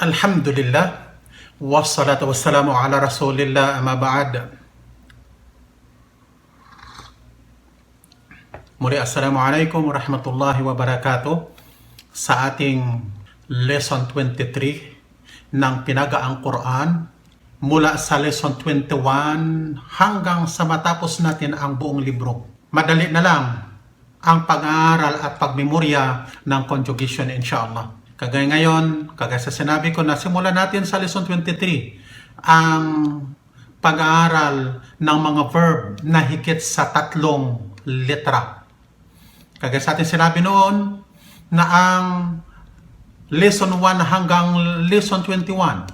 Alhamdulillah, wassalatu wassalamu ala rasulillah, amma ba'd. Muli, assalamualaikum warahmatullahi wabarakatuh. Sa ating lesson 23 ng Pinagaang Quran, mula sa lesson 21 hanggang sa matapos natin ang buong libro. Madali na lang ang pag-aaral at pagmemorya ng conjugation, inshallah. Kagaya ngayon, kagaya sa sinabi ko na simulan natin sa lesson 23 ang pag-aaral ng mga verb na higit sa 3 litra. Kagaya sa ating sinabi noon na ang lesson 1 hanggang lesson 21,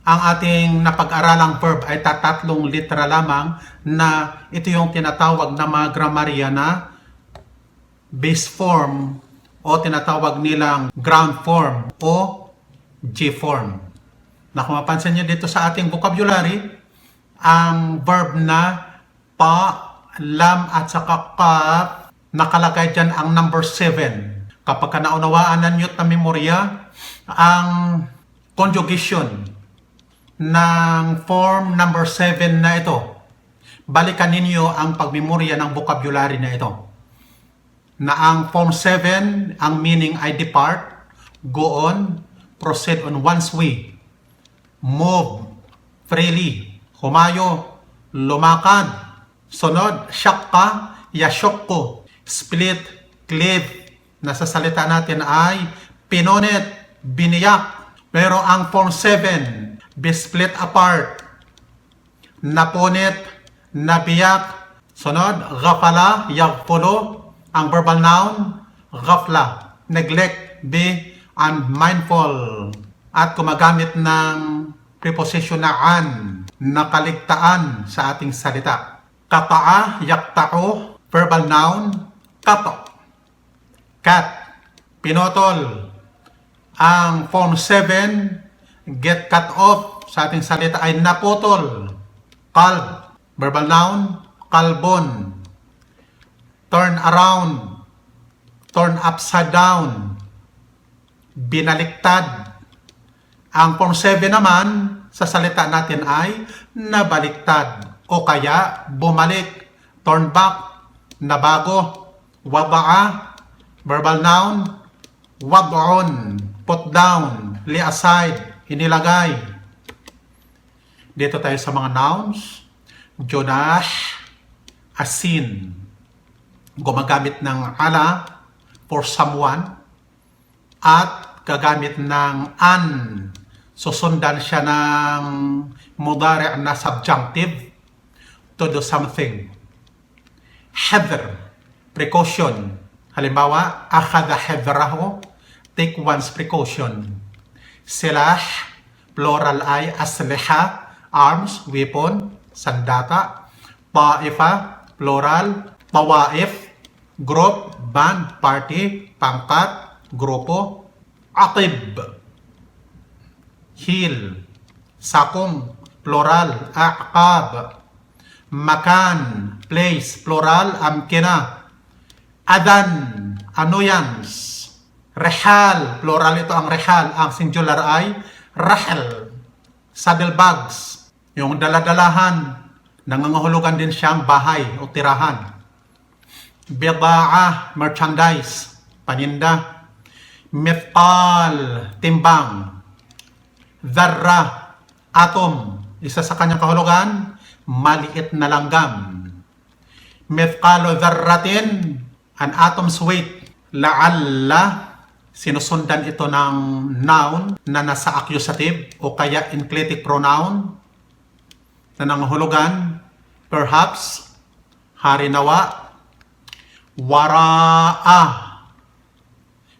ang ating napag-aralang verb ay 3 litra lamang, na ito yung tinatawag na mga gramarya na base form o tinatawag nilang ground form o G form. Na kung mapansin nyo dito sa ating vocabulary, ang verb na pa, lam at saka kap, nakalagay dyan ang number 7. Kapag naunawaan nyo at na-memorya ang conjugation ng form number 7 na ito, balikan ninyo ang pagmemorya ng vocabulary na ito. Na ang form 7, ang meaning ay depart, go on, proceed on one's way, move freely, humayo, lumakad, sunod, syakka, yashokko, split, cleave, na sa salita natin ay pinonet, biniyak. Pero ang form 7, be split apart, naponet, nabiyak, sunod, ghafala, yagfulo. Ang verbal noun, ghafla, neglect, be unmindful. At kumagamit ng preposition na an, nakaligtaan sa ating salita. Kata'a, yakta'o, verbal noun, kato. Cat, pinotol. Ang form 7, get cut off, sa ating salita ay naputol. Kalb, verbal noun, kalbon. Turn around, turn upside down, binaliktad. Ang form 7 naman, sa salita natin ay nabaliktad o kaya bumalik, turn back, nabago. Wada'a, verbal noun, wad'un, put down, lay aside, inilagay. Dito tayo sa mga nouns. Jonash, asin, gumagamit ng ala for someone, at gagamit ng an, susundan siya ng mudari' na subjunctive to do something. Hadr, precaution. Halimbawa, akhadha hadrahu, take one's precaution. Silah, plural ay asliha, arms, weapon, sandata. Ta'ifa, plural, tawaif, group, band, party, pangkat, grupo. Atib, heel, sakong, plural, aqab. Makan, place, plural, amkina. Adan, annoyance. Rehal, plural ito ang rehal, ang singular ay rahel. Saddlebags, yung daladalahan, nangangahulugan din siyang bahay o tirahan. Bida'a, merchandise, paninda. Mithqal, timbang. Dharra, atom, isa sa kanyang kahulugan, maliit na langgam. Mithqalo dharratin, an atom's weight. La'alla, sinusundan ito ng noun na nasa accusative o kaya enclitic pronoun na nangahulugan, perhaps, harinawa. Wara'a,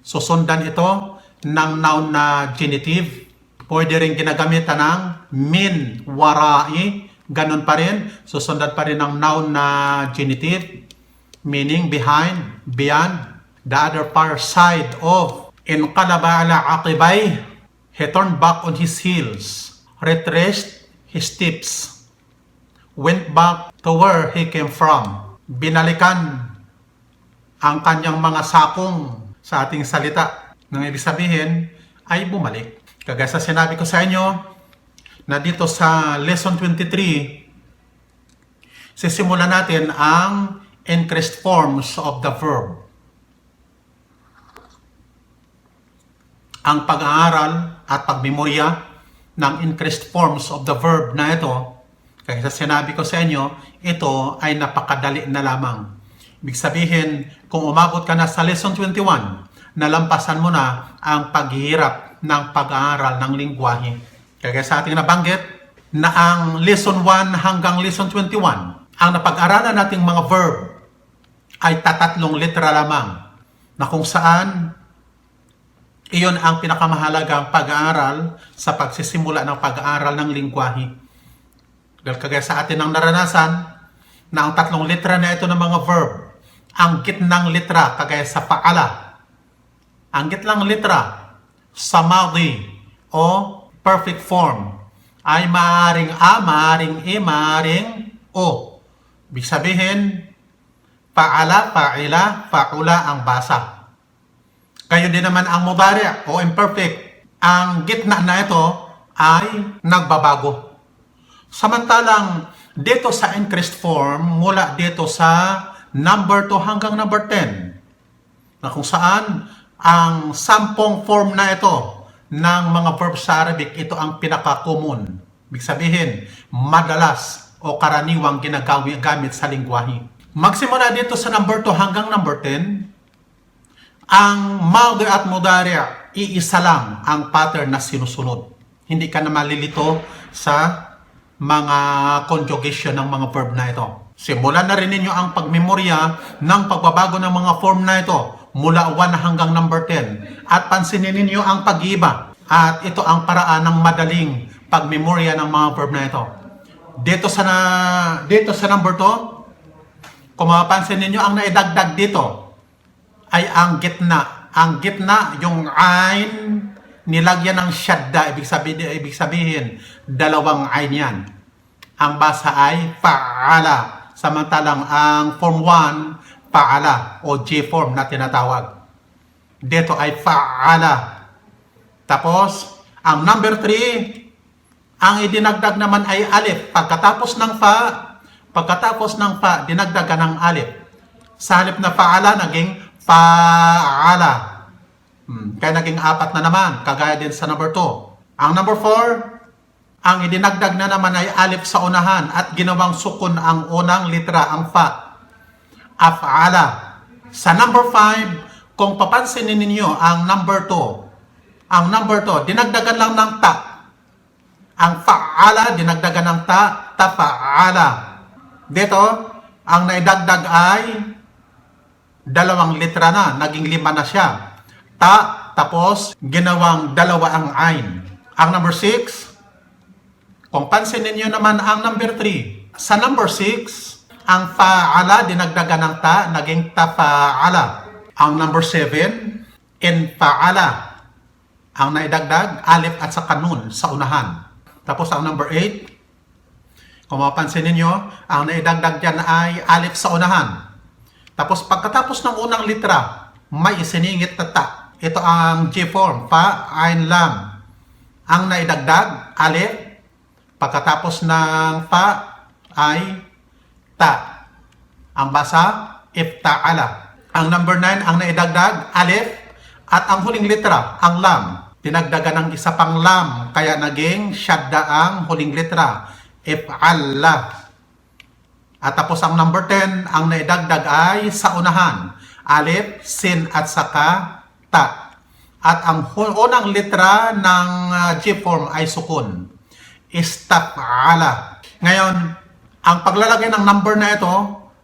susundan ito ng noun na genitive. Pwede rin ginagamitan ng min wara'i, ganun pa rin, susundan pa rin ng noun na genitive, meaning behind, beyond, the other far side of. Inqalaba ala aqibay, he turned back on his heels. Retraced his steps, went back to where he came from. Binalikan ang kanyang mga sakong, sa ating salita. Nang ibig sabihin ay bumalik. Kagaya sa sinabi ko sa inyo, na dito sa lesson 23, sisimulan natin ang increased forms of the verb. Ang pag-aaral at pagmemorya ng increased forms of the verb na ito, kaya sa sinabi ko sa inyo, ito ay napakadali na lamang. Ibig sabihin, kung umabot ka na sa lesson 21, nalampasan mo na ang paghihirap ng pag-aaral ng lingwahe. Kaya sa ating nabanggit na ang lesson 1 hanggang lesson 21, ang napag-aralan nating mga verb ay tatatlong litra lamang, na kung saan iyon ang pinakamahalagang pag-aaral sa pagsisimula ng pag-aaral ng lingwahe. Dahil kagaya sa atin ang naranasan na ang tatlong litra na ito ng mga verb, ang gitnang litra kagaya sa paala, ang gitnang litra sa madi o perfect form ay maaaring a, maaaring e, maaaring o. Ibig sabihin, paala, paila, paula ang basa. Kayo din naman ang mudari o imperfect. Ang gitna na ito ay nagbabago. Samantalang dito sa increased form, mula dito sa number 2 hanggang number 10, na kung saan ang 10 form na ito ng mga verb sa Arabic, ito ang pinaka-common. Ibig sabihin, madalas o karaniwang ginagamit sa lingwahe. Magsimula dito sa number 2 hanggang number 10, ang madi at mudari, iisa lang ang pattern na sinusunod. Hindi ka na malilito sa mga conjugation ng mga verb na ito. Simulan na rin ninyo ang pagmemorya ng pagbabago ng mga form na ito mula 1 hanggang number 10. At pansinin ninyo ang pag-iiba. At ito ang paraan ng madaling pagmemorya ng mga verb na ito. Dito sa number 2, kung mapapansin ninyo, ang naidagdag dito ay ang gitna. Ang gitna, yung ain, nilagyan ng shadda. Ibig sabihin, dalawang ain yan. Ang basa ay fa'ala. Samantalang ang form 1, fa'ala o J form na tinatawag. Dito ay fa'ala. Tapos, ang number 3, ang idinagdag naman ay alif. Pagkatapos ng fa, dinagdagan ng alif. Sa halip na fa'ala, naging fa'ala. Kaya naging 4 na naman, kagaya din sa number 2. Ang number 4, ang idinagdag na naman ay alif sa unahan at ginawang sukun ang unang litra, ang fa. Af'ala. Sa number 5, kung papansinin ninyo ang number 2, dinagdagan lang ng ta. Ang fa'ala, dinagdagan ng ta, tafa'ala. Dito, ang naidagdag ay dalawang litra na, naging 5 na siya. Ta, tapos ginawang 2 ang ain. Ang number 6, kung pansinin niyo naman ang number 3. Sa number 6, ang fa'ala, dinagdagan ng ta, naging tafa'ala. Ang number 7, infa'ala. Ang naidagdag, alif at saka nun sa unahan. Tapos ang number 8, kung mapapansin ninyo, ang naidagdag dyan ay alif sa unahan. Tapos pagkatapos ng unang litra, may isiningit na ta. Ito ang J form, fa, ain, lam. Ang naidagdag, alif. Pagkatapos ng fa ay ta. Ang basa, ifta'ala. Ang number 9, ang naidagdag, alif. At ang huling litra, ang lam. Dinagdagan ng isa pang lam, kaya naging shadda ang huling litra, if'alla. At tapos ang number 10, ang naidagdag ay sa unahan, alif, sin at saka ta. At ang unang litra ng J form ay sukun, istaf'ala. Ngayon, ang paglalagay ng number na ito,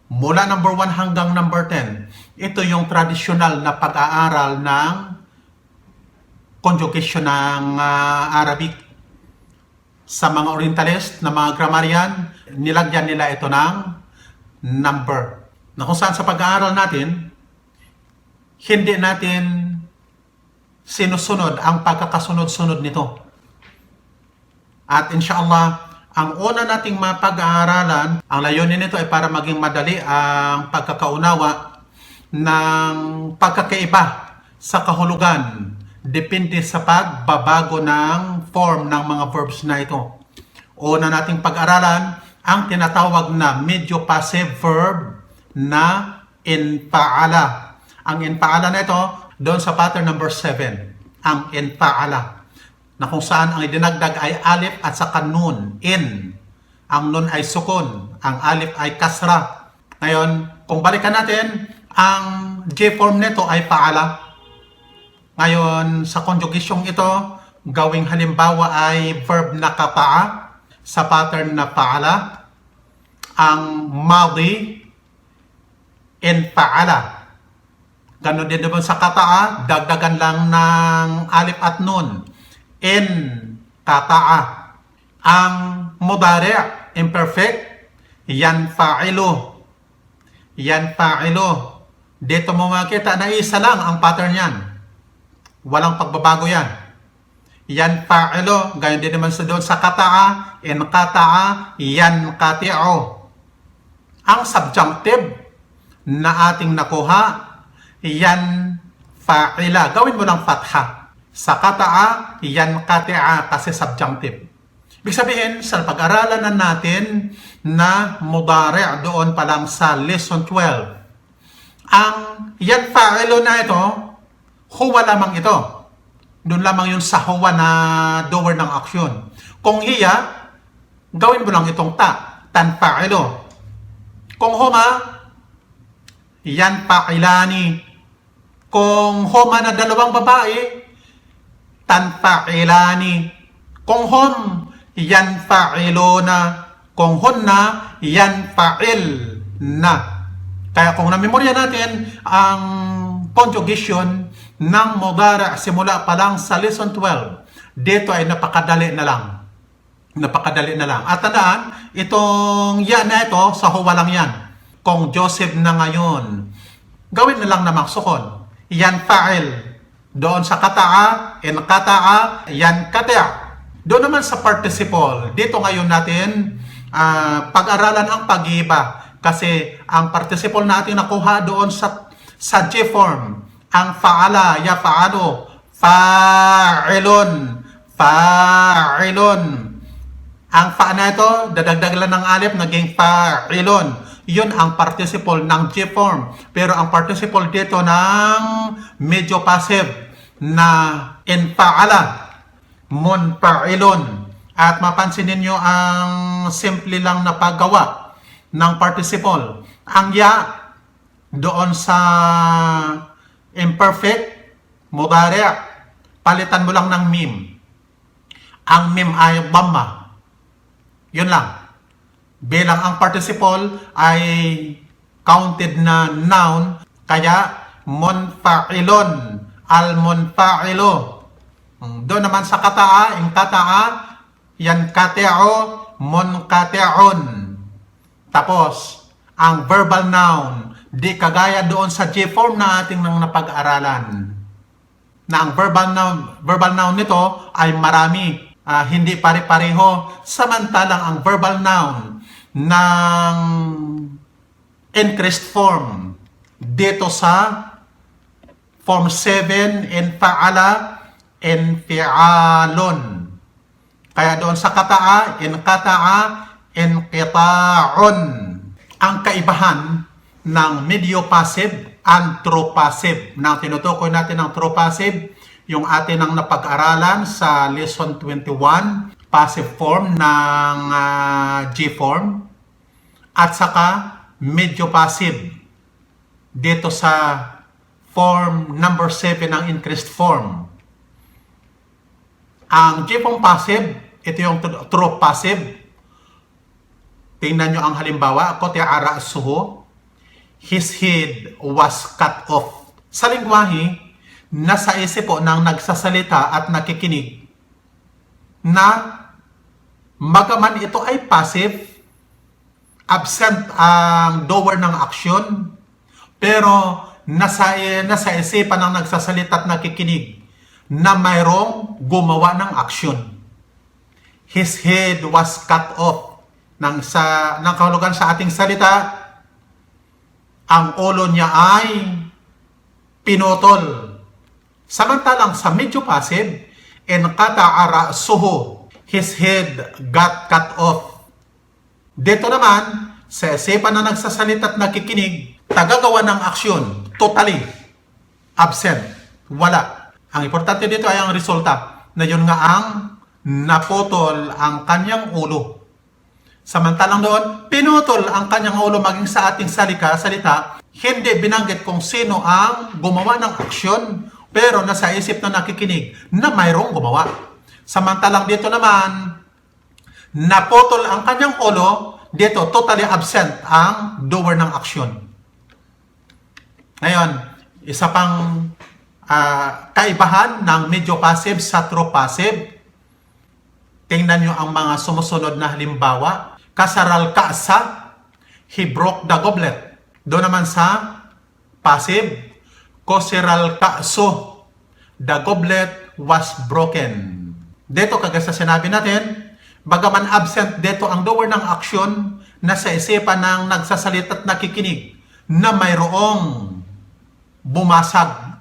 mula number 1 hanggang number 10, ito yung tradisyonal na pag-aaral ng conjugation ng Arabic. Sa mga Orientalist na mga grammarian, nilagyan nila ito ng number. Na kung saan sa pag-aaral natin, hindi natin sinusunod ang pagkakasunod-sunod nito. At inshallah, ang una nating mapag-aaralan, ang layunin nito ay para maging madali ang pagkakaunawa ng pagkakaiba sa kahulugan Depende sa pagbabago ng form ng mga verbs na ito. Una nating pag-aralan ang tinatawag na medyo passive verb na infa'ala. Ang infa'ala na ito, doon sa pattern number 7, ang infa'ala, na kung saan ang idinagdag ay alif at saka nun, in. Ang nun ay sukun, ang alif ay kasra. Ngayon, kung balikan natin, ang J-form nito ay fa'ala. Ngayon, sa conjugation ito, gawing halimbawa ay verb na kata'a sa pattern na fa'ala. Ang madi, infa'ala. Ganon din naman sa kata'a, dagdagan lang ng alif at nun. In, kata'a. Ang mudari', imperfect, yanfa'ilu. Yanfa'ilu. Dito mo makita na isa lang ang pattern yan. Walang pagbabago yan. Yanfa'ilu. Gayon din naman sa doon sa kata'a, in kata'a, yankati'u. Ang subjunctive na ating nakuha, yan fa'ila. Gawin mo ng fatha. Sa kata'a, yan kati'a kasi subjunctive. Ibig sabihin, sa pag-aralan na natin na mudari' doon pa lang sa lesson 12. Ang yan fa'ilo na ito, huwa lamang ito. Doon lamang yun sa huwa na doer ng aksyon. Kung hiya, gawin mo lang itong ta, tan fa'ilo. Kung huma, yan fa'ilani. Kung huma na dalawang babae, tan fa'ilani. Kung hum, yan fa'ilona. Kung hunna, yan fa'il na. Kaya kung namemorya natin ang conjugation ng mudari' simula pa lang sa lesson 12, dito ay napakadali na lang. Napakadali na lang. At tandaan, itong yan na ito, sa huwa lang yan. Kung Joseph na ngayon, gawin na lang namang sukon. Yan fa'il. Doon sa kata'a, in kata'a, yan kati'a. Doon naman sa participle, dito ngayon natin pag-aralan ang pag-iba. Kasi ang participle natin nakuha doon sa J-form, ang fa'ala, ya fa'alo, fa'ilun, fa'ilun. Ang fa na ito, dadagdag lang ng alif, naging fa'ilun. Yun ang participle ng J-form. Pero ang participle dito ng medyo passive na infa'ala, munfa'ilun. At mapansin ninyo ang simple lang na paggawa ng participle. Ang ya, doon sa imperfect, mudari', palitan mo lang ng mim. Ang mim ay dhamma. Yun lang. Bilang ang participle ay counted na noun, kaya munfa'ilun, al-munfa'ilu. Doon naman sa kata'a, yung kata'a, yan kati'o, munkati'un. Tapos, ang verbal noun, di kagaya doon sa J-form na ating nang napag-aralan. Na ang verbal noun nito ay marami, hindi pare-pareho. Samantalang ang verbal noun ng increased form dito sa form 7, infa'ala, infi'alun. Kaya doon sa kata'a, inqita'un. Ang kaibahan ng medyo passive and true passive. Na tinutukoy natin ng true passive, yung atin ang napag-aralan sa lesson 21, passive form ng J-form, at saka medyo passive dito sa form number 7 ng increased form. Ang J-form passive, ito yung true passive. Tingnan nyo ang halimbawa, koti'ara suho, his head was cut off. Sa lingwahe, nasa isip po ng nagsasalita at nakikinig na magaman ito ay passive, absent ang doer ng aksyon, pero nasa isipan ng nagsasalita at nakikinig na mayroong gumawa ng aksyon. His head was cut off. Nang kahulugan sa ating salita, ang ulo niya ay pinutol Samantalang sa medyo passive, en kata'ara suho, his head got cut off. Dito naman, sa isipan na nagsasalita at nakikinig, tagagawa ng aksyon, totally absent, wala. Ang importante dito ay ang resulta, na yun nga ang naputol ang kanyang ulo. Samantalang doon, pinutol ang kanyang ulo maging sa ating salita, hindi binanggit kung sino ang gumawa ng aksyon, pero nasa isip na nakikinig na mayroong gumawa. Samantalang dito naman, naputol ang kanyang ulo, dito totally absent ang doer ng aksyon. Ngayon, isa pang kaibahan ng medyo passive sa true passive. Tingnan nyo ang mga sumusunod na halimbawa. Kasaral kasa, he broke the goblet. Doon naman sa passive, koseral kaso, the goblet was broken. Dito kagaya sa sinabi natin, bagaman absent dito ang doer ng aksyon, nasa isipan ng nagsasalita at nakikinig na mayroong bumasag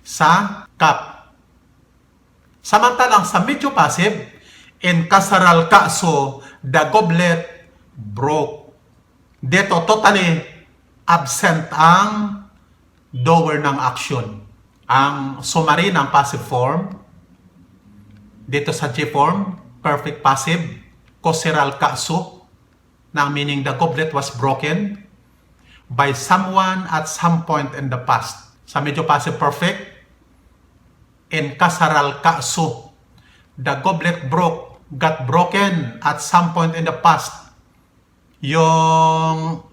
sa cup. Samantalang sa medyo passive, in kasaral kaso, the goblet broke. Dito totally absent ang doer ng action. Ang summary ng passive form, dito sa G form, perfect passive, koseral kaso, na meaning the goblet was broken by someone at some point in the past. Sa medyo passive perfect, in kasaral kaso, the goblet got broken at some point in the past. Yung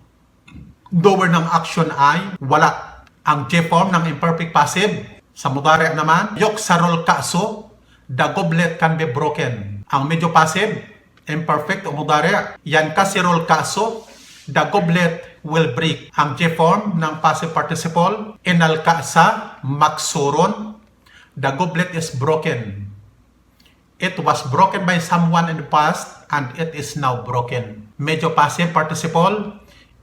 doer ng action ay wala. Ang J form ng imperfect passive, sa mudari naman, yoksarol kaso, the goblet can be broken. Ang medyo passive, imperfect o mudari, yan kasirol kaso, the goblet will break. Ang J form ng passive participle, inal kasa, maksuron, the goblet is broken. It was broken by someone in the past and it is now broken. Medyo passive participle,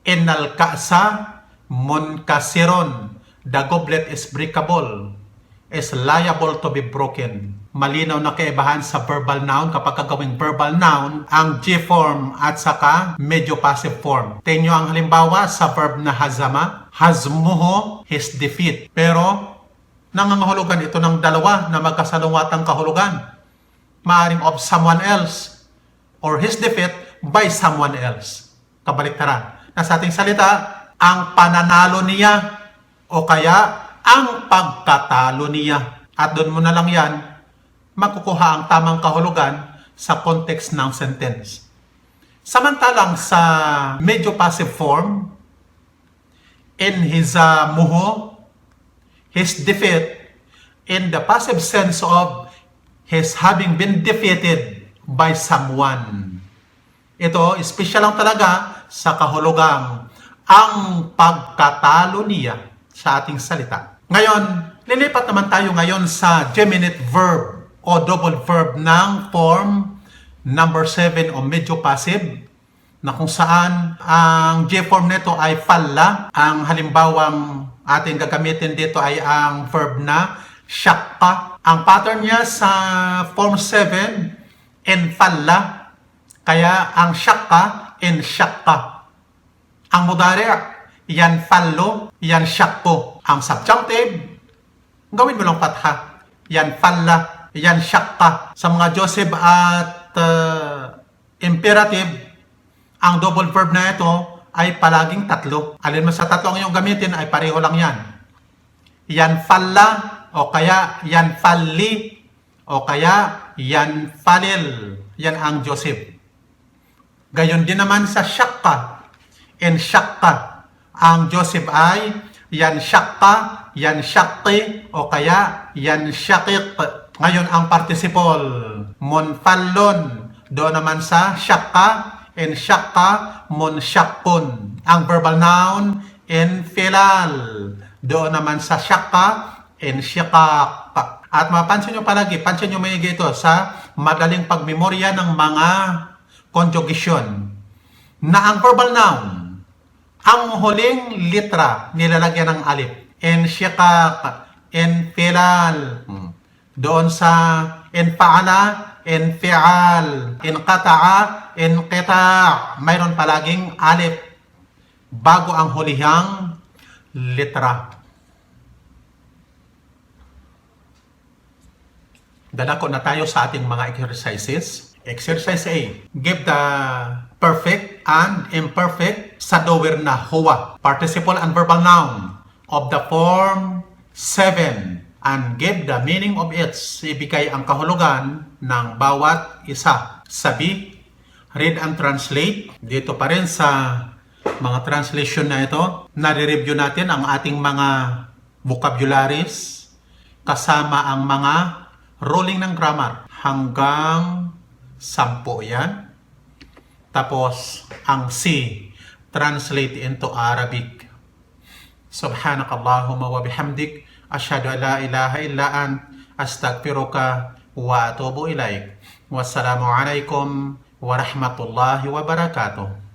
inal kasa, munkasiron, the goblet is breakable, is liable to be broken. Malinaw na kaibahan sa verbal noun kapag gagawing verbal noun, ang G form at saka medyo passive form. Tingnan ang halimbawa sa verb na hazama, hazmuho, his defeat. Pero nangangahulugan ito ng dalawa na magkasalungatang kahulugan. Maaring of someone else or his defeat by someone else. Kabaliktaran. Na sa ating salita, ang pananalo niya o kaya ang pagkatalo niya. At doon mo na lang yan, makukuha ang tamang kahulugan sa context ng sentence. Samantalang sa medyo passive form, in his muho, his defeat, in the passive sense of his having been defeated by someone. Ito, special lang talaga sa kahulugang ang pagkatalo niya sa ating salita. Ngayon, lilipat naman tayo ngayon sa geminate verb o double verb ng form number 7 o medyo passive, na kung saan ang J form nito ay falla. Ang halimbawang ating gagamitin dito ay ang verb na shakka. Ang pattern niya sa form 7, in falla, kaya ang shakka, in shakka. Ang mudari, yan fallo, yan shakko. Ang subjunctive, gawin mo lang patha. Yan falla, yan shakka. Sa mga Joseph at imperative, ang double verb na ito ay palaging tatlo. Alin mo sa tatlo ang iyong gamitin ay pareho lang yan. Yan falla, o kaya yan falli, o kaya yan falil. Yan ang Joseph. Gayon din naman sa shakka, in shakka. Ang Joseph ay yan shakka, yan shakti, o kaya yan shakik. Ngayon ang participle, monfallon. Doon naman sa shakka, in shakka, monshakpon. Ang verbal noun, in filal. Doon naman sa shakka, in shakak. At mapansin nyo palagi, pansin nyo may ito sa madaling pagmemorya ng mga conjugation. Na ang verbal noun, ang huling litra nilalagyan ng alif. In shakak, infilal. Doon sa infa'ala, infial. Inqata'a, inqita'. Mayroon palaging alif bago ang hulihang litra. Dadako na tayo sa ating mga exercises. Exercise A. Give the perfect and imperfect sa dower na huwa, participle and verbal noun of the form 7 and give the meaning of it. Ibigay ang kahulugan ng bawat isa. Sa B, read and translate. Dito pa rin sa mga translation na ito, nare-review natin ang ating mga vocabularies kasama ang mga ruling ng grammar. Hanggang 10 yan. Tapos, ang C, translate into Arabic. Subhanakallahumma wa bihamdik. Asyhadu an la ilaha illa ant. Astaghfiruka wa atubu ilaik. Wassalamu alaikum warahmatullahi wabarakatuh.